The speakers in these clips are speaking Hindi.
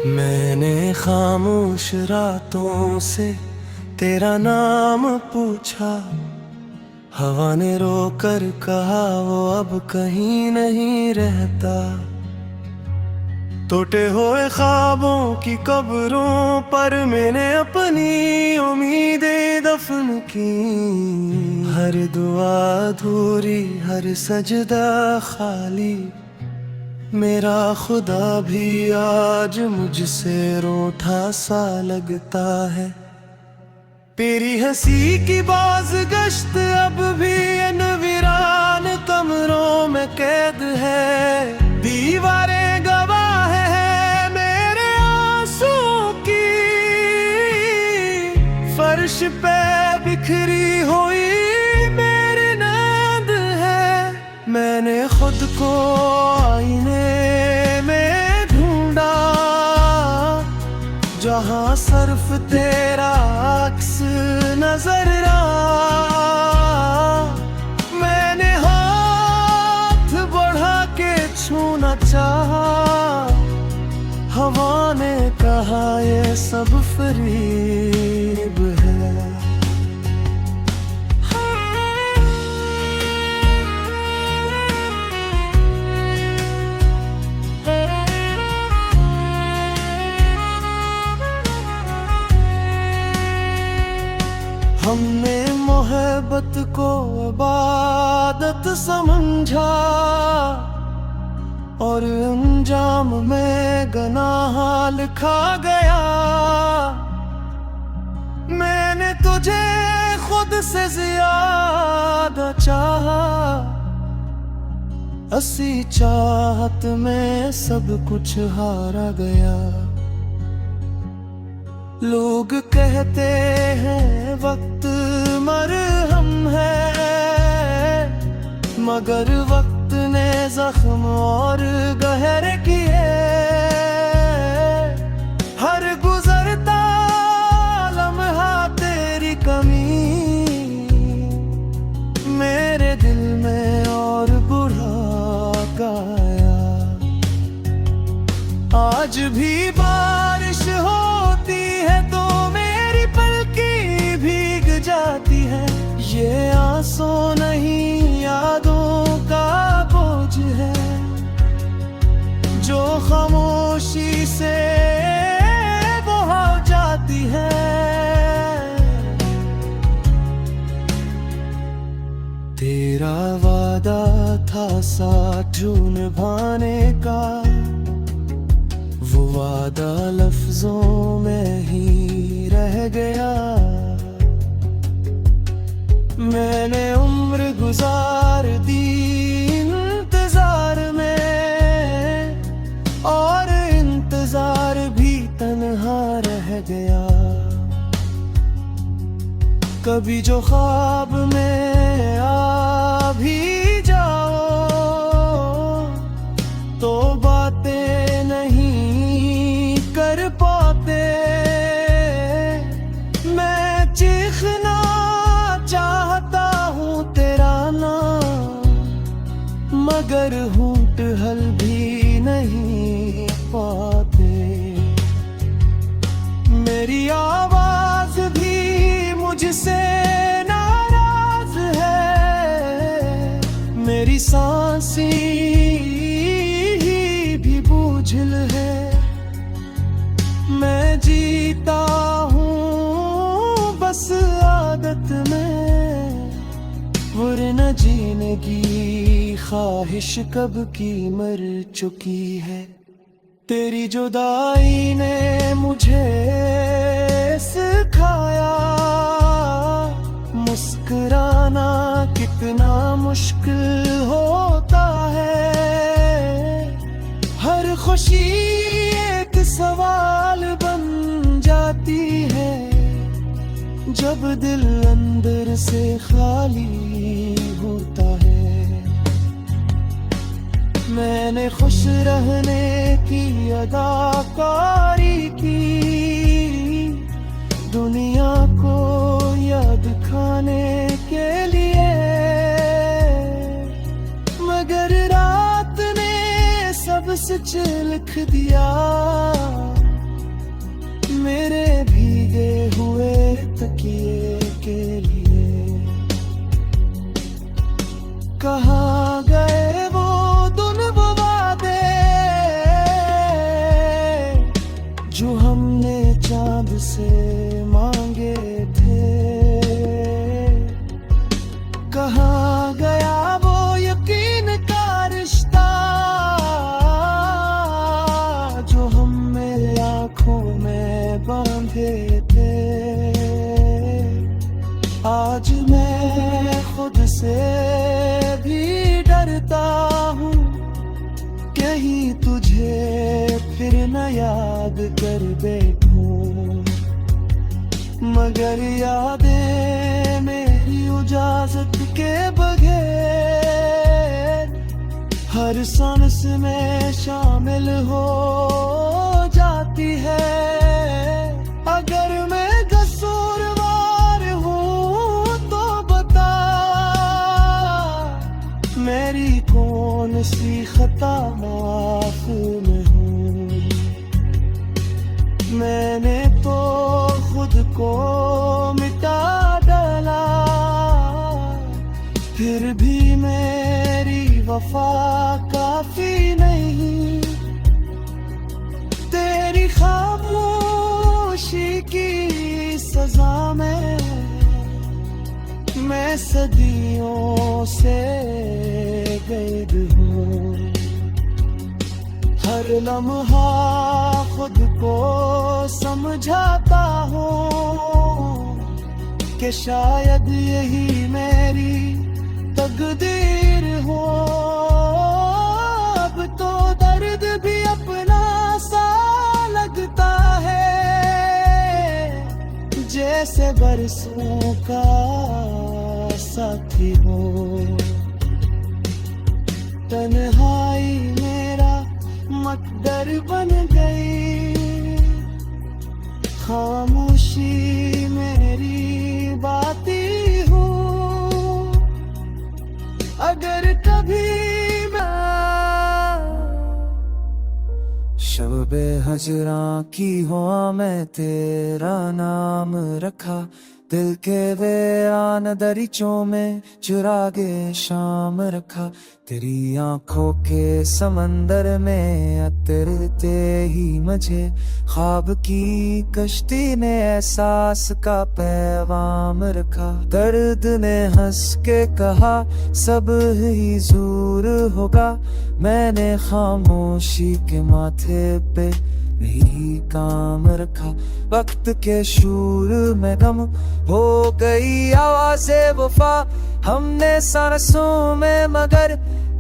मैंने खामोश रातों से तेरा नाम पूछा, हवा ने रोकर कहा वो अब कहीं नहीं रहता। टूटे हुए ख्वाबों की कब्रों पर मैंने अपनी उम्मीदें दफन की। हर दुआ अधूरी, हर सजदा खाली, मेरा खुदा भी आज मुझसे रूठा सा लगता है। तेरी हंसी की बाज़गश्त अब भी इन वीरान कमरों में कैद है। दीवारें गवाह है मेरे आंसुओं की, फर्श पे बिखरी हुई मेरी नींद है। मैंने खुद को आईने में ढूंढा, जहां सिर्फ तेरा अक्स नजर आ। मैंने हाथ बढ़ा के छूना चाहा, हवा ने कहा ये सब फरेब है। हमने मोहब्बत को इबादत समझा और अंजाम में गुनाह लिखा गया। मैंने तुझे खुद से ज्यादा चाहा, असी चाहत में सब कुछ हारा गया। लोग कहते हैं वक्त मरहम है, मगर वक्त ने जख्म और गहरे किए। हर गुजरता लम्हा तेरी कमी मेरे दिल में और बुढ़ा गाया। आज भी बारिश होती है तो मेरी पलकी भीग जाती है। ये आंसू नहीं यादों का बोझ है, जो खामोशी से बहा जाती है। तेरा वादा था साथ निभाने का, वो वादा लफ्जों में ही रह गया। मैंने उम्र गुजार दी इंतजार में, और इंतजार भी तन्हा रह गया। कभी जो ख्वाब में आ भी जाओ तो बातें नहीं कर पाते। मैं चीखना चाहता हूँ तेरा नाम, मगर होंठ हल भी नहीं पाते। मेरी आवाज भी मुझसे नाराज है, मेरी सांसें भी बोझिल है। मैं जीता हूँ बस आदत में, वरना जीने की ख्वाहिश कब की मर चुकी है। तेरी जुदाई ने मुझे सिखाया मुस्कुराना कितना मुश्किल होता है। हर खुशी एक सवाल बन जाती है, जब दिल अंदर से खाली होता है। मैंने खुश रहने की अदाकारी की, दुनिया को याद दिखाने के लिए, मगर रात ने सब सच लिख दिया। मेरे भीगे हुए तकिए के लिए। कहाँ गए वो दिन वो वादे जो हमने चांद से मांगे थे। कहाँ गया वो यकीन का रिश्ता जो हम मेरे आँखों में बांधे थे। आज मैं खुद से भी डरता हूँ कहीं तुझे फिर न याद कर बैठूं। मगर यादें मेरी इजाजत के बगैर हर सांस में शामिल हो जाती है। अगर मैं कसूरवार हूँ तो बता मेरी कौन सी खता माफ में हूँ। मैंने तो खुद को मिटा डाला फिर भी मेरी वफा काफी नहीं। तेरी खामोशी की सजा में मैं सदियों से कैद हूँ। हर लम्हा खुद को समझाता हूँ कि शायद यही मेरी तकदीर हो। अब तो दर्द भी अपना सा लगता है जैसे बरसों का साथी हो। तन्हाई मेरा मकदर बन गई, खामोशी मेरी बाती हो। अगर कभी शब-ए हजरा की हुआ मैं तेरा नाम रखा। दिल के वीरान दरीचों में चुरागे शाम रखा। तेरी आंखों के समंदर में अतरते ही मुझे ख्वाब की कश्ती ने एहसास का पैगाम रखा। दर्द ने हंस के कहा सब ही दूर होगा। मैंने खामोशी के माथे पे यही काम रखा। वक्त के शूर में गम हो गई आवाज़े वफा। हमने सांसों में मगर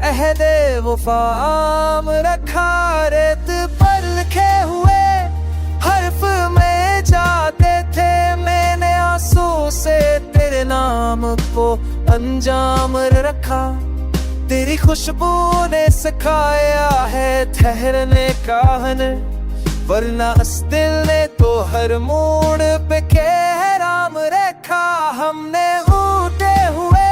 अहदे वफा आम रखा। रेत पर लिखे हुए हर्फ में जाते थे मैंने आंसू से तेरे नाम को अंजाम रखा। तेरी खुशबू ने सिखाया है ठहरने का हनर, वरना इस दिल ने तो हर मोड़ पे कहराम रखा। हमने उठे हुए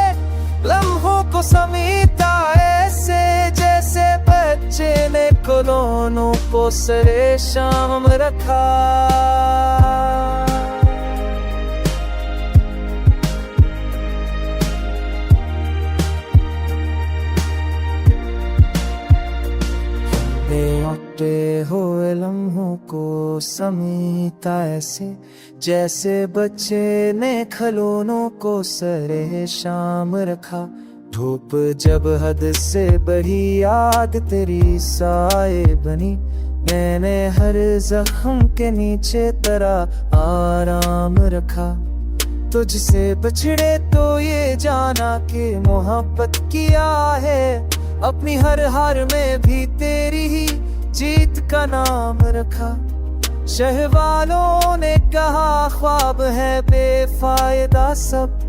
लम्हों को समेटा ऐसे जैसे बच्चे ने खिलौनों को सरे शाम रखा। उठे हुए लम्हों को समेटा ऐसे जैसे बच्चे ने खिलौनों को सरे शाम रखा। धूप जब हद से बढ़ी याद तेरी साए बनी। मैंने हर जख्म के नीचे तरह आराम रखा। तुझसे बछड़े तो ये जाना कि मोहब्बत किया है। अपनी हर हार में भी तेरी ही जीत का नाम रखा। शहर वालों ने कहा ख्वाब है बेफायदा सब।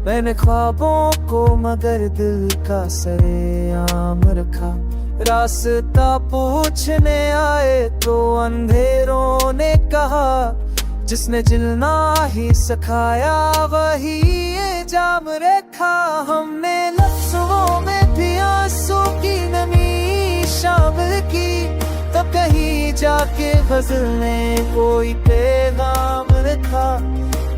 मैंने ख्वाबों को मगर दिल का सरेआम रखा। रास्ता पूछने आए तो अंधेरों ने कहा जिसने जिलना ही सिखाया वही ये जाम रखा। हमने लफ्ज़ों में भी आंसू की नमी शामिल की। कहीं जाके गजल ने कोई पैगाम रखा।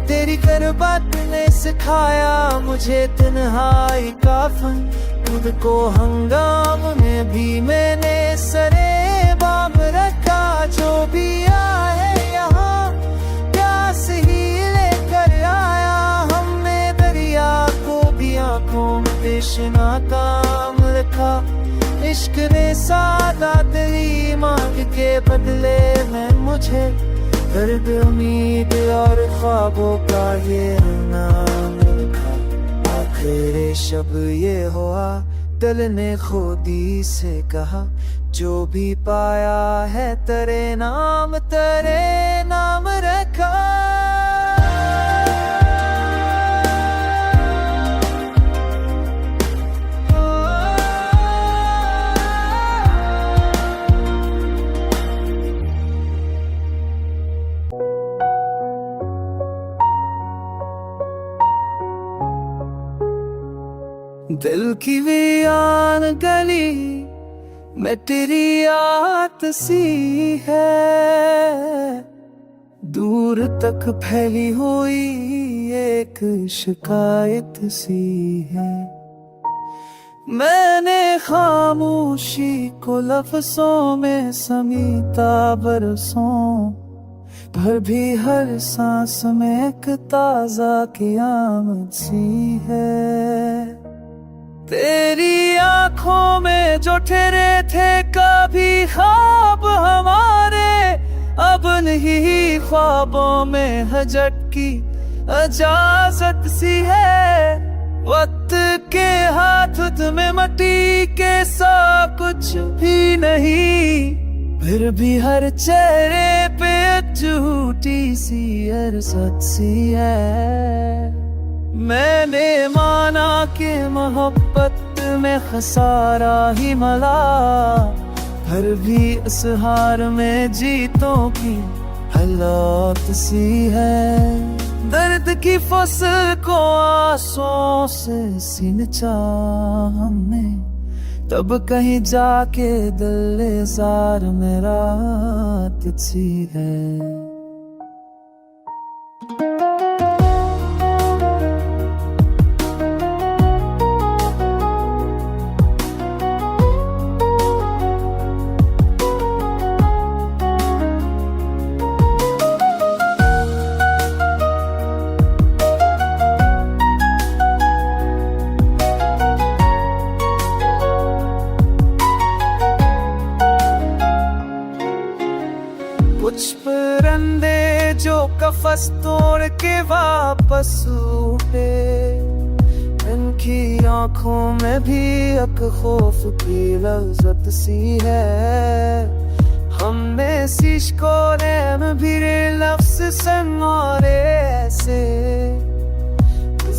तेरी करबत ने सिखाया मुझे तन्हाई का फन। खुद को हंगाम में भी मैंने सरे बाम रखा। जो भी आए यहाँ प्यास ही लेकर आया। हमने दरिया को भी आंखों में तृष्णा काम रखा। इश्क ने सादा दिली मांग के बदले में मुझे दर्द उम्मीद और ख्वाबों का ये नाम रखा। आखिर शब ये हुआ दिल ने खुदी से कहा। जो भी पाया है तेरे नाम रखा। दिल की वीरान गली में तेरी आत सी है। दूर तक फैली हुई एक शिकायत सी है। मैंने खामोशी को लफ्ज़ों में समीता बरसों पर भी हर सांस में एक ताजा क़यामत सी है। तेरी आंखों में जो ठहरे थे कभी ख्वाब हमारे, अब नहीं ख्वाबों में हजट की इजाजत सी है। वक्त के हाथ में मट्टी के सा कुछ भी नहीं, फिर भी हर चेहरे पे झूठी सी अरसत सी है। मैंने माना कि मोहब्बत में खसारा ही मला, हर भी इस हार में जीतों की हालात सी है। दर्द की फसल को आंसुओं से सिंचा हमने, तब कहीं जाके दिल जार में रात सी है। कुछ परिंदे जो कफस तोड़ के वापस उठे, इनकी आंखों में भी एक खौफ की लज्जत सी है। हमने शीश को रैम भिरे लफ्ज़ संवारे ऐसे,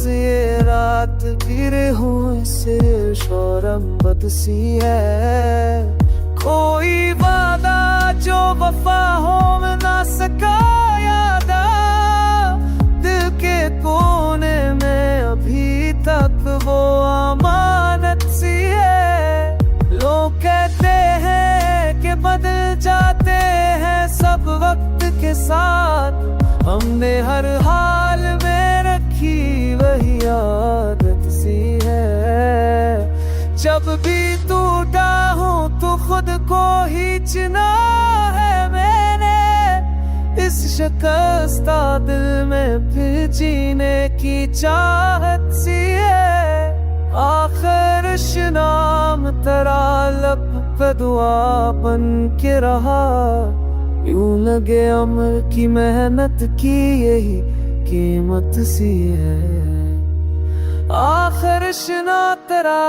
ये रात गिरे हुए से शोरम बद सी है। कोई वादा जो वफा हो में ना सका यादा, दिल के कोने में अभी तक वो अमानत सी है। लोग कहते हैं कि बदल जाते हैं सब वक्त के साथ, हमने हर हाल में रखी वही आदत सी है। जब भी टूटा हूँ तो खुद को ही चिना है मैंने, इस शिकस्ता दिल में फिर जीने की चाहत सी है। आखिर शाम तेरा लब पे दुआ बन के रहा, यूं लगे अमर की मेहनत की यही कीमत सी है। आखिर शना तेरा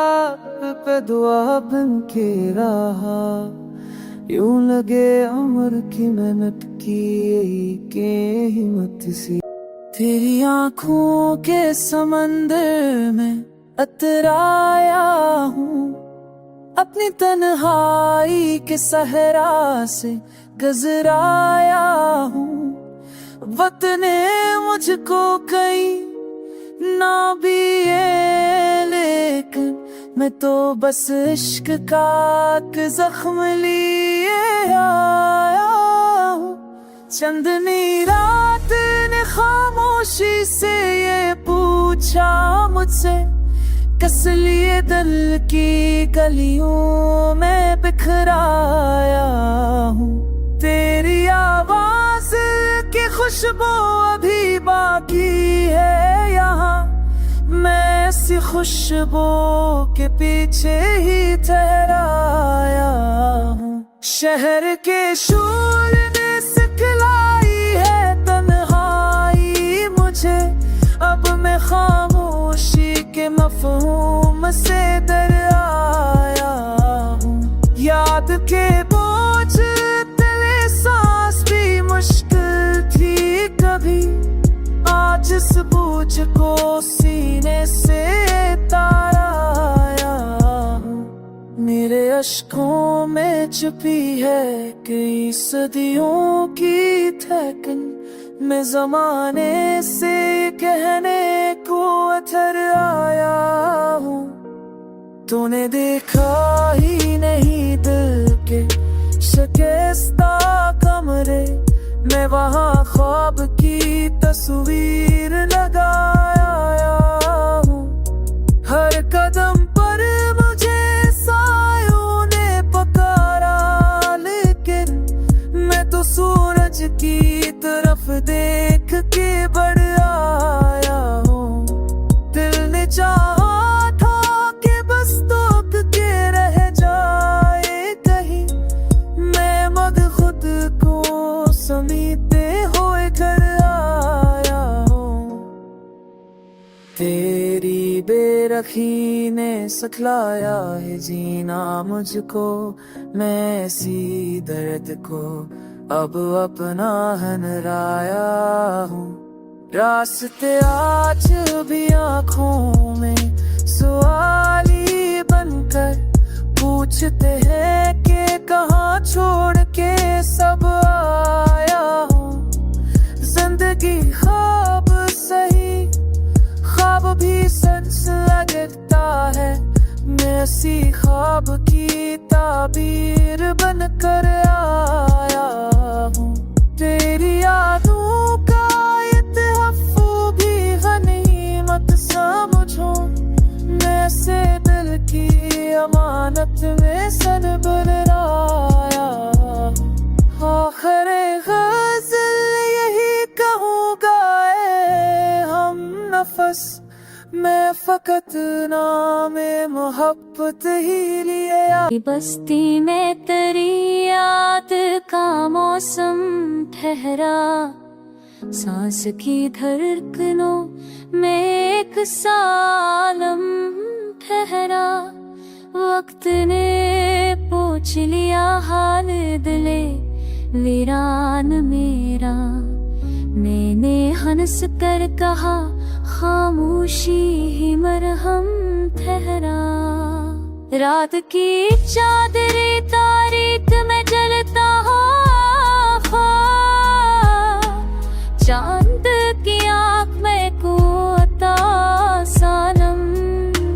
पे दुआ बन के रहा, यूं लगे अमर की मेहनत की यही कीमत सी। तेरी आंखों के समंदर में अतराया हूँ, अपनी तन्हाई के सहरा से गुजराया हूँ। वतने मुझको कहीं ना भी ये, लेकिन मैं तो बस इश्क का जख्म लिए आया हूँ। चंदनी रात ने खामोशी से ये पूछा मुझसे, कस लिए दिल की गलियों में बिखराया हूँ। तेरी आवाज की खुशबू अभी बाकी है यहाँ, मैं इसी खुशबू के पीछे ही ठहराया हूँ। शहर के शोर ने सिखलाई है तन्हाई मुझे, अब मैं खामोशी के मफहूम से डर आया हूँ। याद के बोझ तले सांस भी मुश्किल थी कभी, आज इस बोझ को सीने से ताराया हूँ। मेरे अश्कों में छुपी है कई सदियों की थकन, मैं ज़माने से कहने को अथर आया हूँ। तूने देखा ही नहीं दिल के शिकस्ता कमरे, मैं वहाँ ख्वाब की तस्वीर लगाया हूँ। हर कदम पर मुझे सायों ने पकारा, लेकिन मैं तो सूरज की तरफ देख के बढ़ आया हूँ। दिल ने चाहा था कि बस तोक के रह जाए कहीं, मैं मद खुद को समीते हुए घर आया हूँ। तेरी बेरखी ने सिखलाया है जीना मुझको, मैं इसी दर्द को अब अपना हनराया हूँ। रास्ते आज भी आँखों में सवाली बनकर पूछते हैं कि कहाँ छोड़ के सब आया हूँ। जिंदगी ख्वाब सही, ख्वाब भी सच लगता है, मैं इसी ख्वाब की ताबीर बनकर आया हूँ। तेरी यादों का ये तहफ़्फ़ुज़ भी गनीमत समझो, मैं से दिल की अमानत में सरबराया हूँ। आख़िरे ग़ज़ल यही कहूँगा ऐ हम नफ़स, मैं फ़कत नामे मोहब्बत ही लिए आया। बस्ती में तेरी याद का मौसम ठहरा, सांस की धड़कनों में एक सालम ठहरा। वक्त ने पूछ लिया हाल दिले वीरान मेरा, मैंने हंस कर कहा खामोशी ही मरहम ठहरा। रात की चादरे तारीख में जलता हो चांद की आँख में कोता सानम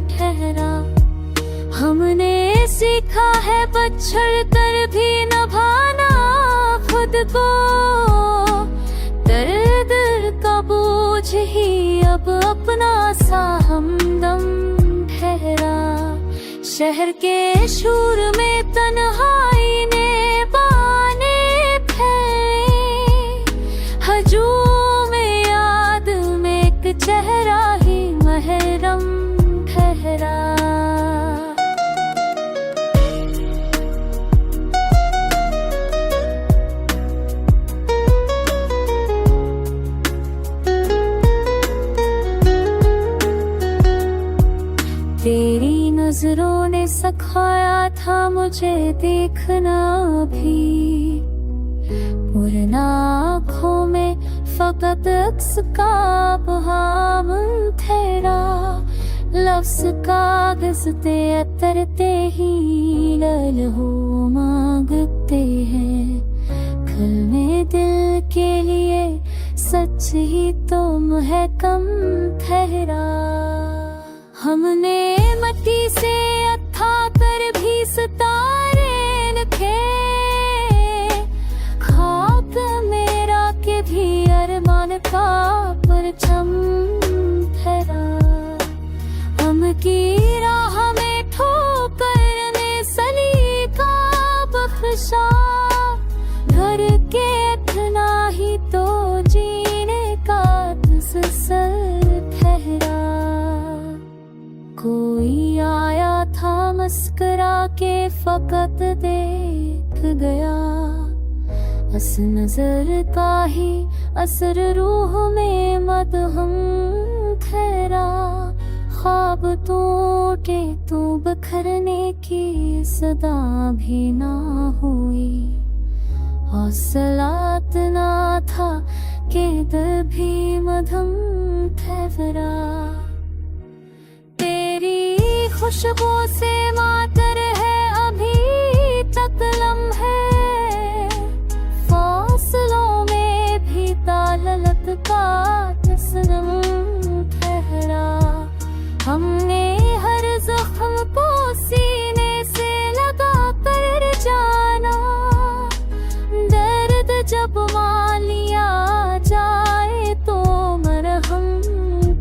ठहरा। हमने सीखा है बछड़ कर भी निभाना खुद को, दर्द का बोझ ही अब अपना सा हमदम ठहरा। शहर के शोर में तन्हाई ने बाने फैले, हजूम याद में एक चेहरा ही महरम ठहरा। तेरी नजरों ने सिखाया था मुझे देखना भी, पुरना आँखों में फकत अक्स का बहाम ठहरा। लफ्ज़ कागज़ ते अतरते ही लहू मांगते हैं, खल में दिल के लिए सच ही तो महकम ठहरा। हमने मट्टी से अत्था कर भी सितारे लिखे, ठहरा, घर के इतना ही तो जीने का तसल्सल ठहरा। कोई आया था मुस्कुरा के फकत देख गया, अस नजर का ही असर रूह में मदहम ठहरा। ख्वाब टूटे तो बखरने की सदा भी ना हुई, हौसलात ना था कि दिल भी मधम ठहरा। तेरी खुशबू से मातर है अभी तक लम्हे, फासलों में भी ताललत का तसनम ठहरा। हमने हर जख्म को सीने से लगा कर जाना, दर्द जब मान लिया जाए तो मरहम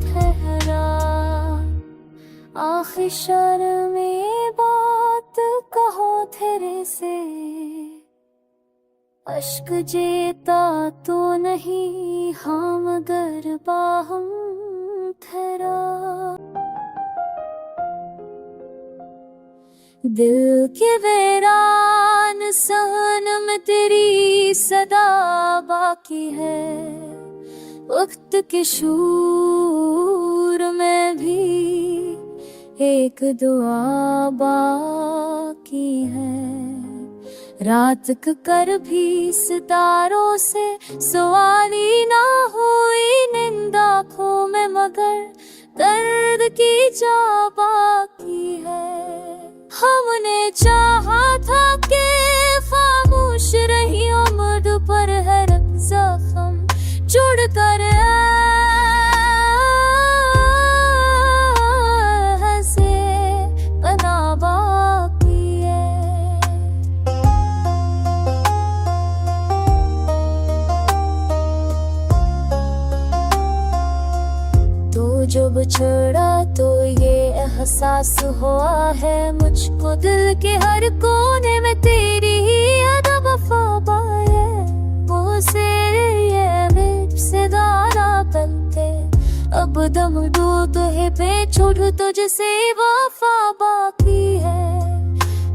ठहरा। आखिर शर्मे बात कहो तेरे से, अश्क जेता तो नहीं हाँ मगर बाहम ठहरा। दिल के वीरान सनम तेरी सदा बाकी है, वक्त के शूर में भी एक दुआ बाकी है। रात कर भी सितारों से सवाली ना हुई निंद आँखों में, मगर दर्द की जा बाकी है। हमने चाहा था कि खामोश रही उम्र पर हर जख्म जुड़ कर हंसे बना बाकी है। तो जब छोड़ा तो ये एहसास हुआ है मुझको, दिल के हर कोने में तेरी ही अदा वफा पाए। वो से ये से दारा बनते अब दम दो तो है पे छोड़ तुझसे वफा बाकी है।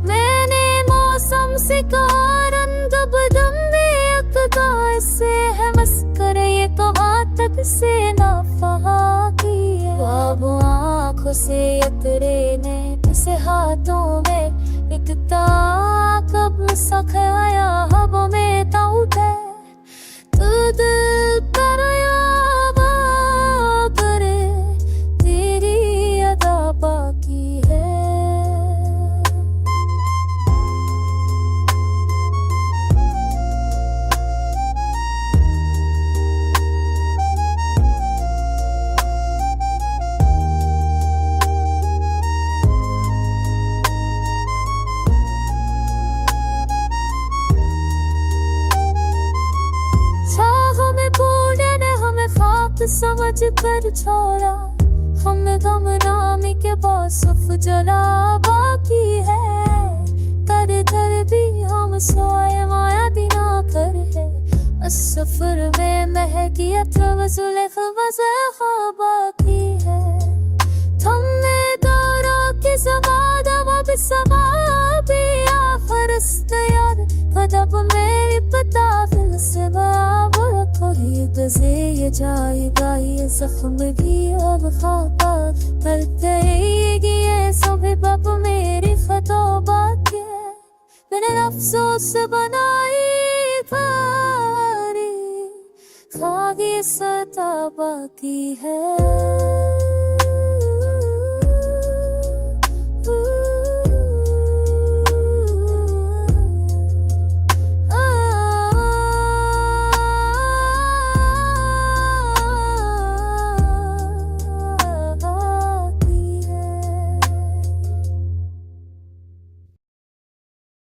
मैंने मौसम से कहा रंग बदम में अकदा से है मस्कर, ये कहा तक से नाफा की है। अब आँखों से उतरे ने से हाथों में दिखता कब सखाया हवा में ताउटे तू दिल पर करे तेरी अदा बाकी है। समझ कर छोड़ा हम गम नामी के बासुफ जला बाकी है। कर कर भी हम सोए माया दिना कर है, इस सफर में महकी अथवा जुल्फ वज़ा बाकी है। थमने दारा के ज़मादा वब समा भी आफरस्त याद फदब मेरी पता फिल से बाब कोई गज़े ये जाएगा ये ज़ख्म भी अब खाता करते ये सभी बब मेरी खता बाकी है। मैंने अफसोस बनाई थारी खागी सता बाकी है।